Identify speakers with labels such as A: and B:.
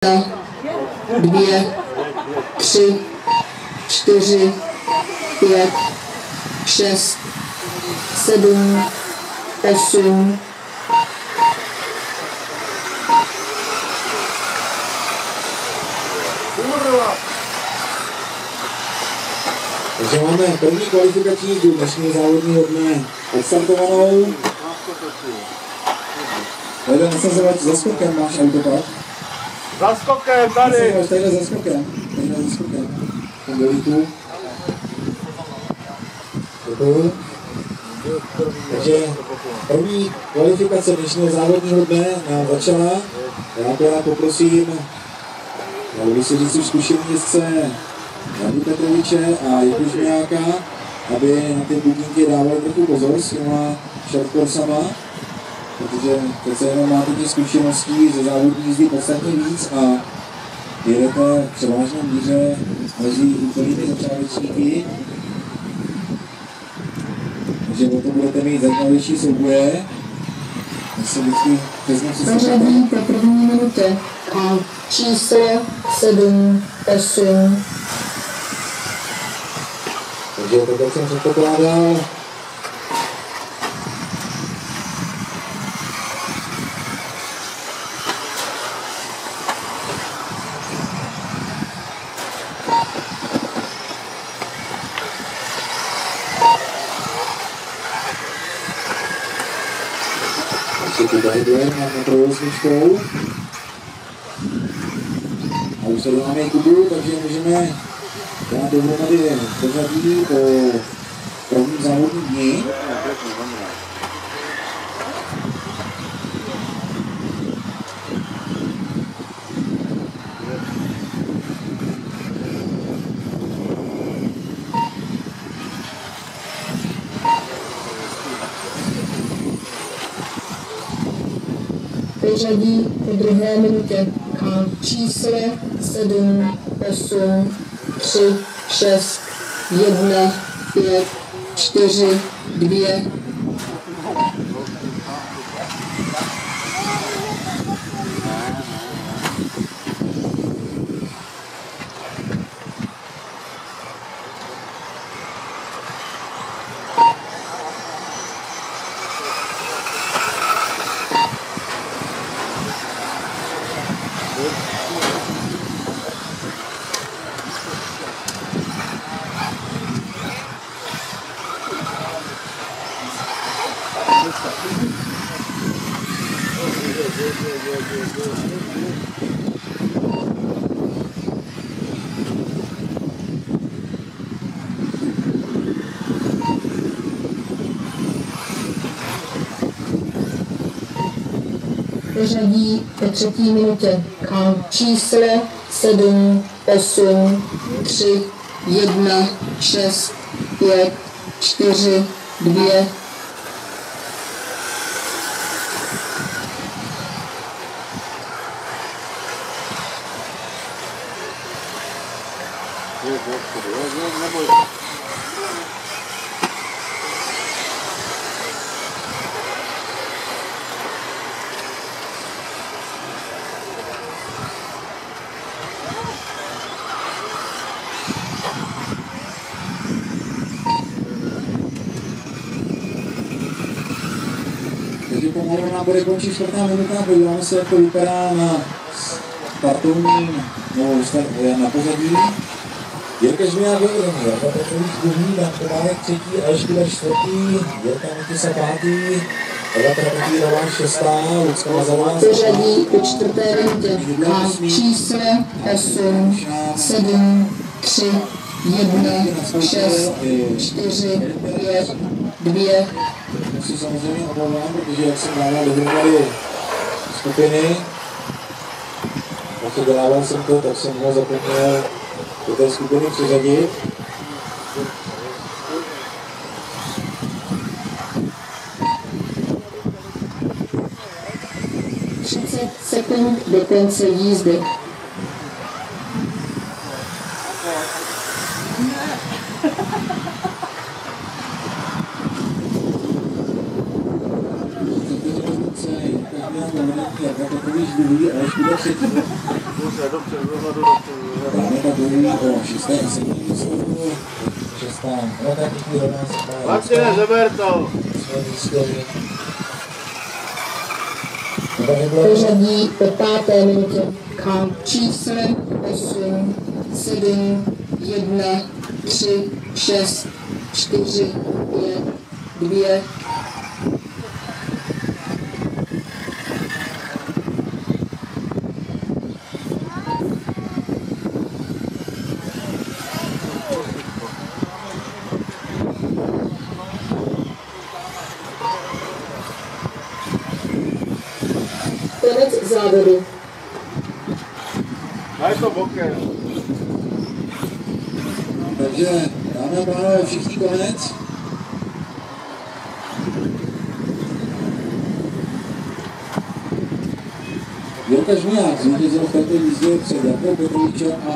A: 2, 3, 4, 5, 6, 7, 8.
B: Takže máme první kvalifikační do dnešního závodního dne odstartovanou. Tady nasazovač za skokem, máš autopat?
C: Za skokem, tady!
B: Nasazovač tady za skokem. Ten dolíku. Děkuju. Takže první kvalifikace dnešního závodního dne nám začala. Já teda poprosím vysvědčící zkušený jezdce Janu Petroviče a Jiku Žmijáka, aby na ty bubínky dávali trochu pozor s těma shortcoursama, protože přece jenom máte těch zkušeností ze závodní jízdy podstatně víc a jedete v převážné míře mezi úplnými začátečníky. Takže o to budete mít zajímavější souboje.
A: Zařadí po první minutě a číslo 7, 8.
B: Takže to tak jsem předpokládal. Ještě tu zahybujeme na provozničkou. A už se dáme i Kubu, takže můžeme dát dohromady pořadí po prvním závodním dni.
A: Pořadí po druhé minutě a číslo 7, 8, 3, 6, 1, 5, 4, 2. Pořadí po třetí minutě a číslo 7, 8, 3, 1, 6, 5, 4, 2.
B: Takže pomalu nám bude končit čtvrtá minuta, podíváme se, jak to vypadá na startovním, na pořadí. Jirka Žmiják vyvedení, Jarda Petrovič druhý, Dan Kovánek třetí, Aleš Kudar čtvrtý, Jirka Mikisa pátý, Eva Trapetýrová šestá, Lucka Mazarová
A: Pořadí po čtvrté minutě a číslo 8, 7, 3, 1, 6, 4, 5, 2.
B: To si samozřejmě omlouvám, protože jak jsem dával dohromady skupiny, když dělával jsem to, tak jsem ho zapomněl do té skupiny přiřadit.
A: Sekund do konce jízdy.
B: Jarda Petrovič druhý, Aleš Kudar třetí.
C: Dobře, dozadu.
B: Dáme tak bojují o 6. a 7. místo. 6. rota pěkný rovná se právě.
C: Martine, zeber to.
B: Své místo.
A: Pořadí po 5. minutě k čísle 8, 7, 1, 3, 6, 4, 5, 2, konec závodu.
C: Daj to bokem.
B: Takže, dámy a pánové, všichni konec. Jirka Žmiják zvítězil v této jízdě před Jakou Petrovičem a